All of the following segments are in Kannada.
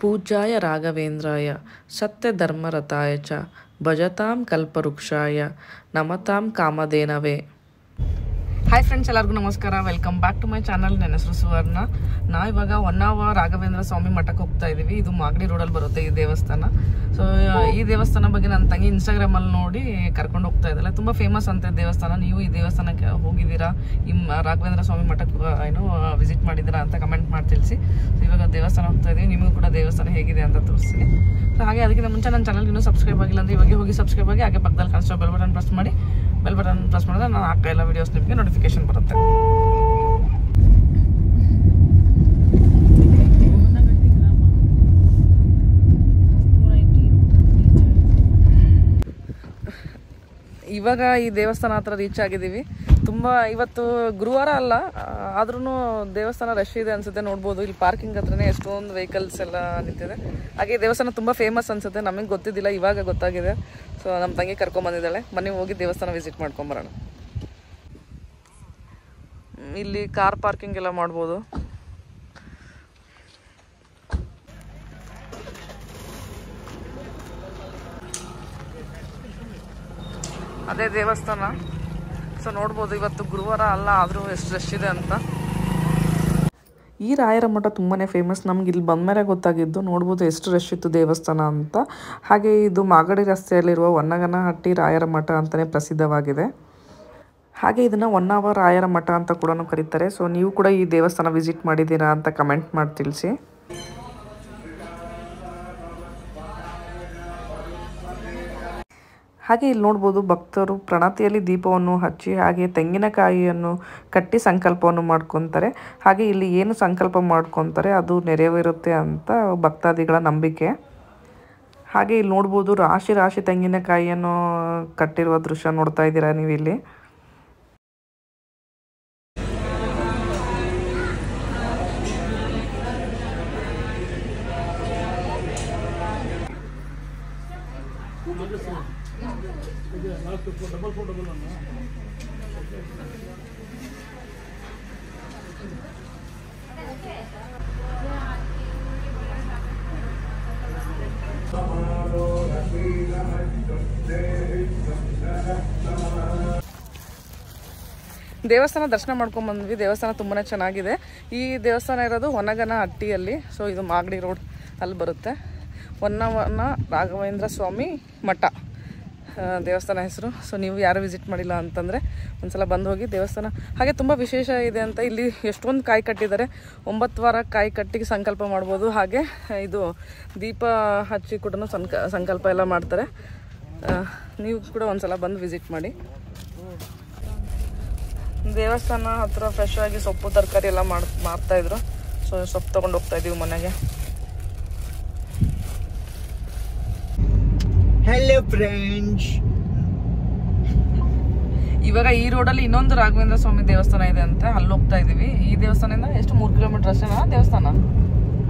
पूज्याय राघवेन्द्राय सत्यधर्मरताय च भजतां कल्पवृक्षाय नमतां कामधेनवे। ಹಾಯ್ ಫ್ರೆಂಡ್ಸ್, ಎಲ್ಲರಿಗೂ ನಮಸ್ಕಾರ. Welcome back to my channel. ನನ್ನ ಹೆಸರು ಸುವರ್ಣ. ನಾವು ಇವಾಗ ಹೊನ್ನಾವರ ರಾಘವೇಂದ್ರ ಸ್ವಾಮಿ ಮಠಕ್ಕೆ ಹೋಗ್ತಾ ಇದ್ದೀವಿ. ಇದು ಮಾಗಡಿ ರೋಡಲ್ಲಿ ಬರುತ್ತೆ ಈ ದೇವಸ್ಥಾನ. ಸೊ ಈ ದೇವಸ್ಥಾನ ಬಗ್ಗೆ ನನ್ನ ತಂಗಿ ಇನ್ಸ್ಟಾಗ್ರಾಮಲ್ಲಿ ನೋಡಿ ಕರ್ಕೊಂಡು ಹೋಗ್ತಾ ಇದ್ದಾಳೆ. ತುಂಬ ಫೇಮಸ್ ಅಂತ ದೇವಸ್ಥಾನ. ನೀವು ಈ ದೇವಸ್ಥಾನಕ್ಕೆ ಹೋಗಿದ್ದೀರಾ, ಈ ರಾಘವೇಂದ್ರ ಸ್ವಾಮಿ ಮಠಕ್ಕೆ ಏನೋ ವಿಸಿಟ್ ಮಾಡಿದ್ದೀರಾ ಅಂತ ಕಮೆಂಟ್ ಮಾಡಿ ತಿಳಿಸಿ. ಸೊ ಇವಾಗ ದೇವಸ್ಥಾನ ಹೋಗ್ತಾ ಇದ್ದೀವಿ. ನಿಮಗೂ ಕೂಡ ದೇವಸ್ಥಾನ ಹೇಗಿದೆ ಅಂತ ತೋರಿಸ್ತೀನಿ. ಸೊ ಹಾಗೆ ಅದಕ್ಕಿಂತ ಮುಂಚೆ ನನ್ನ ಚಾನಲ್ಗೆ ಇನ್ನೂ ಸಬ್ಸ್ಕ್ರೈಬ್ ಆಗಿಲ್ಲ ಅಂದರೆ ಇವಾಗ ಹೋಗಿ ಸಬ್ಸ್ಕ್ರೈಬ್ ಆಗಿ, ಹಾಗೆ ಪಕ್ಕದಲ್ಲಿ ಕಾಣಿಸೋ ಬೆಲ್ ಬಟನ್ ಪ್ರೆಸ್ ಮಾಡಿ. ಬೆಲ್ ಬಟನ್ ಪ್ರೆಸ್ ಮಾಡಿದ್ರೆ ನಾನು ಹಾಕೋ ಎಲ್ಲ ವೀಡಿಯೋಸ್ ನಿಮಗೆ ನೋಟಿಫಿಕೇಶನ್ ಬರುತ್ತೆ. ಇವಾಗ ಈ ದೇವಸ್ಥಾನ ಹತ್ರ ರೀಚ್ ಆಗಿದ್ದೀವಿ. ತುಂಬ ಇವತ್ತು ಗುರುವಾರ ಅಲ್ಲ, ಆದ್ರೂ ದೇವಸ್ಥಾನ ರಶ್ ಇದೆ ಅನ್ಸುತ್ತೆ. ನೋಡ್ಬೋದು ಇಲ್ಲಿ ಪಾರ್ಕಿಂಗ್ ಹತ್ರನೇ ಎಷ್ಟೊಂದು ವೆಹಿಕಲ್ಸ್ ಎಲ್ಲ ನಿಂತಿದೆ. ಹಾಗೆ ದೇವಸ್ಥಾನ ತುಂಬ ಫೇಮಸ್ ಅನ್ಸುತ್ತೆ. ನಮಗೆ ಗೊತ್ತಿದ್ದಿಲ್ಲ, ಇವಾಗ ಗೊತ್ತಾಗಿದೆ. ಸೊ ನಮ್ಮ ತಂಗಿ ಕರ್ಕೊಂಬಂದಿದ್ದಾಳೆ. ಬನ್ನಿ ಹೋಗಿ ದೇವಸ್ಥಾನ ವಿಸಿಟ್ ಮಾಡ್ಕೊಂಬರೋಣ. ಇಲ್ಲಿ ಕಾರ್ ಪಾರ್ಕಿಂಗ್ ಎಲ್ಲ ಮಾಡ್ಬೋದು. ಅದೇ ದೇವಸ್ಥಾನ. ಸೊ ನೋಡ್ಬೋದು ಇವತ್ತು ಗುರುವಾರ ಅಲ್ಲ, ಆದರೂ ಎಷ್ಟು ರಶ್ ಇದೆ ಅಂತ. ಈ ರಾಯರ ಮಠ ತುಂಬಾ ಫೇಮಸ್. ನಮ್ಗೆ ಇಲ್ಲಿ ಬಂದಮೇಲೆ ಗೊತ್ತಾಗಿದ್ದು. ನೋಡ್ಬೋದು ಎಷ್ಟು ರಶ್ ಇತ್ತು ದೇವಸ್ಥಾನ ಅಂತ. ಹಾಗೆ ಇದು ಮಾಗಡಿ ರಸ್ತೆಯಲ್ಲಿರುವ ಹೊನ್ನಗನಹಟ್ಟಿ ರಾಯರ ಮಠ ಅಂತಲೇ ಪ್ರಸಿದ್ಧವಾಗಿದೆ. ಹಾಗೆ ಇದನ್ನು ಹೊನ್ನಾವರ ರಾಯರ ಮಠ ಅಂತ ಕೂಡ ಕರೀತಾರೆ. ಸೊ ನೀವು ಕೂಡ ಈ ದೇವಸ್ಥಾನ ವಿಸಿಟ್ ಮಾಡಿದ್ದೀರಾ ಅಂತ ಕಮೆಂಟ್ ಮಾಡಿ ತಿಳಿಸಿ. ಹಾಗೆ ಇಲ್ಲಿ ನೋಡ್ಬೋದು ಭಕ್ತರು ಪ್ರಣತಿಯಲ್ಲಿ ದೀಪವನ್ನು ಹಚ್ಚಿ, ಹಾಗೆ ತೆಂಗಿನಕಾಯಿಯನ್ನು ಕಟ್ಟಿ ಸಂಕಲ್ಪವನ್ನು ಮಾಡ್ಕೊತಾರೆ. ಹಾಗೆ ಇಲ್ಲಿ ಏನು ಸಂಕಲ್ಪ ಮಾಡ್ಕೊತಾರೆ ಅದು ನೆರವೇರುತ್ತೆ ಅಂತ ಭಕ್ತಾದಿಗಳ ನಂಬಿಕೆ. ಹಾಗೆ ಇಲ್ಲಿ ನೋಡ್ಬೋದು ರಾಶಿ ರಾಶಿ ತೆಂಗಿನಕಾಯಿಯನ್ನು ಕಟ್ಟಿರುವ ದೃಶ್ಯ ನೋಡ್ತಾ ಇದ್ದೀರಾ ನೀವು ಇಲ್ಲಿ. ದೇವಸ್ಥಾನ ದರ್ಶನ ಮಾಡ್ಕೊಂಡು ಬಂದ್ವಿ. ದೇವಸ್ಥಾನ ತುಂಬಾ ಚೆನ್ನಾಗಿದೆ. ಈ ದೇವಸ್ಥಾನ ಇರೋದು ಹೊನ್ನಗನಹಟ್ಟಿಯಲ್ಲಿ. ಸೊ ಇದು ಮಾಗಡಿ ರೋಡ್ ಅಲ್ಲಿ ಬರುತ್ತೆ. ಹೊನ್ನಾವರ ರಾಘವೇಂದ್ರ ಸ್ವಾಮಿ ಮಠ ದೇವಸ್ಥಾನ ಹೆಸರು. ಸೊ ನೀವು ಯಾರು ವಿಸಿಟ್ ಮಾಡಿಲ್ಲ ಅಂತಂದರೆ ಒಂದ್ಸಲ ಬಂದು ಹೋಗಿ ದೇವಸ್ಥಾನ. ಹಾಗೆ ತುಂಬ ವಿಶೇಷ ಇದೆ ಅಂತ ಇಲ್ಲಿ ಎಷ್ಟೊಂದು ಕಾಯಿ ಕಟ್ಟಿದ್ದಾರೆ. 9 ವಾರ ಕಾಯಿ ಕಟ್ಟಿ ಸಂಕಲ್ಪ ಮಾಡ್ಬೋದು. ಹಾಗೆ ಇದು ದೀಪ ಹಚ್ಚಿ ಕೂಡ ಸಂಕಲ್ಪ ಎಲ್ಲ ಮಾಡ್ತಾರೆ. ನೀವು ಕೂಡ ಒಂದ್ಸಲ ಬಂದು ವಿಸಿಟ್ ಮಾಡಿ. ದೇವಸ್ಥಾನ ಹತ್ರ ಫ್ರೆಶ್ ಆಗಿ ಸೊಪ್ಪು ತರಕಾರಿ ಎಲ್ಲ ಮಾರ್ತಾಯಿದ್ರು. ಸೊ ಸೊಪ್ಪು ತೊಗೊಂಡು ಹೋಗ್ತಾ ಇದ್ದೀವಿ ಮನೆಗೆ. ಹಲೋ ಫ್ರೆಂಡ್ಸ್, ಇವಾಗ ಈ ರೋಡಲ್ಲಿ ಇನ್ನೊಂದು ರಾಘವೇಂದ್ರ ಸ್ವಾಮಿ ದೇವಸ್ಥಾನ ಇದೆ ಅಂತ, ಅಲ್ಲಿ ಹೋಗ್ತಾ ಇದೀವಿ. ಈ ದೇವಸ್ಥಾನದಿಂದ ಎಷ್ಟು 3 ಕಿಲೋಮೀಟರ್ ಅಷ್ಟೇನಾ ದೇವಸ್ಥಾನ?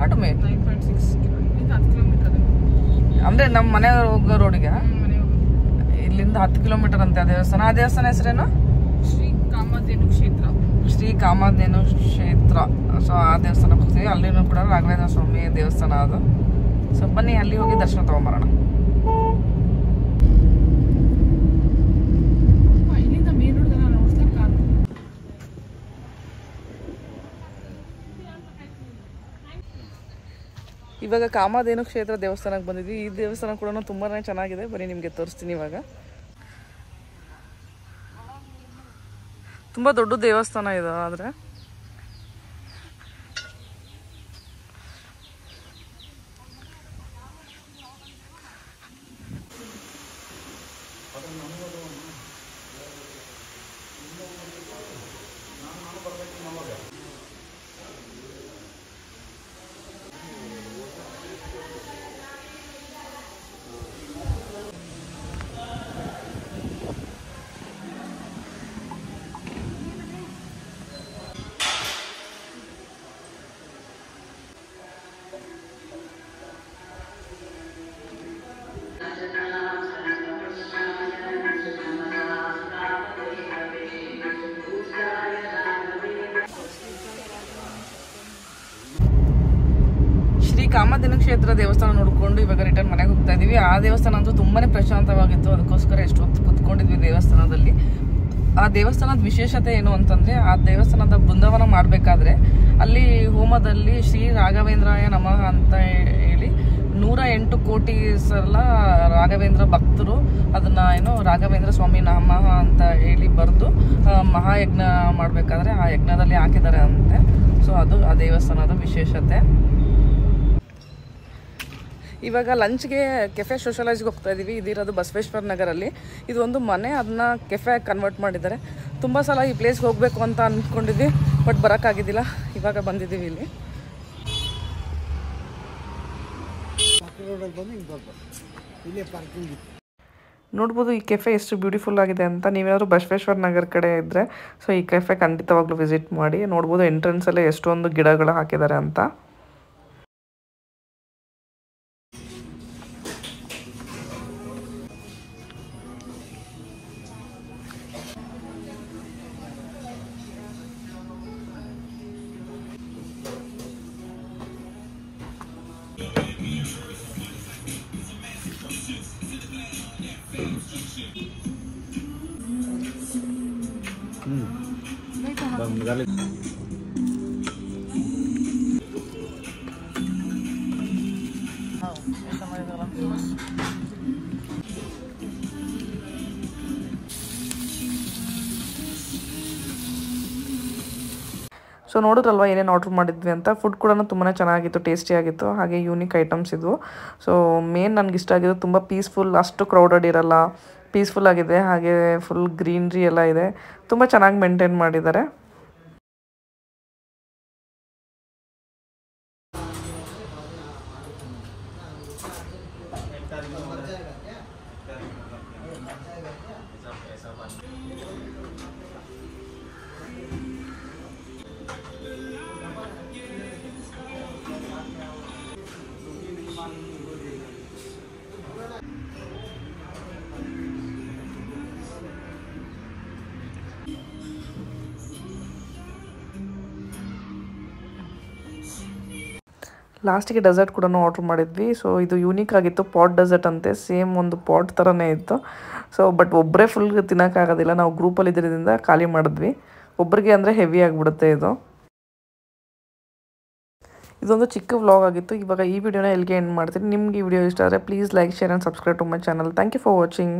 ಆಟೋಮೇ 9.6 ಅಂದ್ರೆ ನಮ್ಮ ಮನೆ ಹೋಗೋ ರೋಡಿಗೆ ಇಲ್ಲಿಂದ 10 ಕಿಲೋಮೀಟರ್ ಅಂತೆ ಆ ದೇವಸ್ಥಾನ. ಆ ದೇವಸ್ಥಾನ ಹೆಸರೇನು? ಶ್ರೀ ಕಾಮಧೇನು ಕ್ಷೇತ್ರ. ಸೊ ಆ ದೇವಸ್ಥಾನಕ್ಕೆ ಹೋಗ್ತೀವಿ. ಅಲ್ಲಿನೂ ಕೂಡ ರಾಘವೇಂದ್ರ ಸ್ವಾಮಿ ದೇವಸ್ಥಾನ ಅದು. ಸೊ ಬನ್ನಿ ಅಲ್ಲಿ ಹೋಗಿ ದರ್ಶನ ತಗೊಂಬರೋಣ. ಇವಾಗ ಕಾಮಧೇನು ಕ್ಷೇತ್ರ ದೇವಸ್ಥಾನಕ್ಕೆ ಬಂದಿದ್ವಿ. ಈ ದೇವಸ್ಥಾನ ಕೂಡ ತುಂಬಾ ಚೆನ್ನಾಗಿದೆ. ಬನ್ನಿ ನಿಮಗೆ ತೋರಿಸ್ತೀನಿ. ಇವಾಗ ತುಂಬ ದೊಡ್ಡ ದೇವಸ್ಥಾನ ಇದೆ. ಆದರೆ ಮಹಾದಿನಕ್ಷೇತ್ರ ದೇವಸ್ಥಾನ ನೋಡಿಕೊಂಡು ಇವಾಗ ರಿಟರ್ನ್ ಮನೆಗೆ ಹೋಗ್ತಾ ಇದ್ದೀವಿ. ಆ ದೇವಸ್ಥಾನ ಅಂತೂ ತುಂಬಾ ಪ್ರಶಾಂತವಾಗಿತ್ತು. ಅದಕ್ಕೋಸ್ಕರ ಎಷ್ಟು ಹೊತ್ತು ಕುತ್ಕೊಂಡಿದ್ವಿ ದೇವಸ್ಥಾನದಲ್ಲಿ. ಆ ದೇವಸ್ಥಾನದ ವಿಶೇಷತೆ ಏನು ಅಂತಂದರೆ, ಆ ದೇವಸ್ಥಾನದ ಬೃಂದಾವನ ಮಾಡಬೇಕಾದ್ರೆ ಅಲ್ಲಿ ಹೋಮದಲ್ಲಿ ಶ್ರೀ ರಾಘವೇಂದ್ರಾಯ ನಮಃ ಅಂತ ಹೇಳಿ 108 ಕೋಟಿ ಸಲ ರಾಘವೇಂದ್ರ ಭಕ್ತರು ಅದನ್ನು ರಾಘವೇಂದ್ರ ಸ್ವಾಮಿ ನಮಃ ಅಂತ ಹೇಳಿ ಬರೆದು ಮಹಾಯಜ್ಞ ಮಾಡಬೇಕಾದ್ರೆ ಆ ಯಜ್ಞದಲ್ಲಿ ಹಾಕಿದ್ದಾರೆ ಅಂತೆ. ಸೊ ಅದು ಆ ದೇವಸ್ಥಾನದ ವಿಶೇಷತೆ. ಇವಾಗ ಲಂಚ್ಗೆ ಕೆಫೆ ಸೋಷಲೈಸ್ಗೆ ಹೋಗ್ತಾ ಇದ್ದೀವಿ. ಇದಿರೋದು ಬಸವೇಶ್ವರ ನಗರಲ್ಲಿ. ಇದು ಒಂದು ಮನೆ, ಅದನ್ನ ಕೆಫೆ ಕನ್ವರ್ಟ್ ಮಾಡಿದ್ದಾರೆ. ತುಂಬ ಸಲ ಈ ಪ್ಲೇಸ್ಗೆ ಹೋಗಬೇಕು ಅಂತ ಅಂದ್ಕೊಂಡಿದ್ವಿ, ಬಟ್ ಬರೋಕ್ಕಾಗಿದ್ದಿಲ್ಲ. ಇವಾಗ ಬಂದಿದ್ದೀವಿ ಇಲ್ಲಿ. ನೋಡ್ಬೋದು ಈ ಕೆಫೆ ಎಷ್ಟು ಬ್ಯೂಟಿಫುಲ್ ಆಗಿದೆ ಅಂತ. ನೀವೇನಾದ್ರು ಬಸವೇಶ್ವರ ನಗರ ಕಡೆ ಇದ್ದರೆ ಸೊ ಈ ಕೆಫೆ ಖಂಡಿತವಾಗ್ಲೂ ವಿಸಿಟ್ ಮಾಡಿ. ನೋಡ್ಬೋದು ಎಂಟ್ರೆನ್ಸಲ್ಲೇ ಎಷ್ಟೊಂದು ಗಿಡಗಳು ಹಾಕಿದ್ದಾರೆ ಅಂತ. ಸೊ ನೋಡಿದ್ರಲ್ವ ಏನೇನು ಆರ್ಡ್ರ್ ಮಾಡಿದ್ವಿ ಅಂತ. ಫುಡ್ ಕೂಡ ತುಂಬಾ ಚೆನ್ನಾಗಿತ್ತು, ಟೇಸ್ಟಿಯಾಗಿತ್ತು, ಹಾಗೆ ಯೂನಿಕ್ ಐಟಮ್ಸ್ ಇದ್ವು. ಸೊ ಮೇನ್ ನನಗೆ ಇಷ್ಟ ಆಗಿದ್ದು ತುಂಬ ಪೀಸ್ಫುಲ್, ಅಷ್ಟು ಕ್ರೌಡೆಡ್ ಇರಲ್ಲ, ಪೀಸ್ಫುಲ್ ಆಗಿದೆ. ಹಾಗೆ ಫುಲ್ ಗ್ರೀನ್ರಿ ಎಲ್ಲ ಇದೆ, ತುಂಬ ಚೆನ್ನಾಗಿ ಮೇಂಟೈನ್ ಮಾಡಿದ್ದಾರೆ. ಲಾಸ್ಟಿಗೆ ಡೆಸರ್ಟ್ ಕೂಡ ಆರ್ಡ್ರ್ ಮಾಡಿದ್ವಿ. ಸೊ ಇದು ಯೂನಿಕ್ ಆಗಿತ್ತು, ಪಾಟ್ ಡೆಸರ್ಟ್ ಅಂತೆ. ಸೇಮ್ ಒಂದು ಪಾಟ್ ಥರನೇ ಇತ್ತು. ಸೊ ಬಟ್ ಒಬ್ಬರೇ ಫುಲ್ ತಿನ್ನೋಕ್ಕಾಗೋದಿಲ್ಲ, ನಾವು ಗ್ರೂಪಲ್ಲಿ ಇದ್ರಿಂದ ಖಾಲಿ ಮಾಡಿದ್ವಿ. ಒಬ್ಬರಿಗೆ ಅಂದರೆ ಹೆವಿ ಆಗಿಬಿಡುತ್ತೆ ಇದು. ಇದೊಂದು ಚಿಕ್ಕ ವ್ಲಾಗ್ ಆಗಿತ್ತು. ಇವಾಗ ಈ ವಿಡಿಯೋನ ಎಲ್ಲಿಗೆ ಎಂಡ್ ಮಾಡ್ತೀನಿ. ನಿಮ್ಗೆ ಈ ವಿಡಿಯೋ ಇಷ್ಟ ಆದರೆ please like, share and subscribe to my channel. Thank you for watching.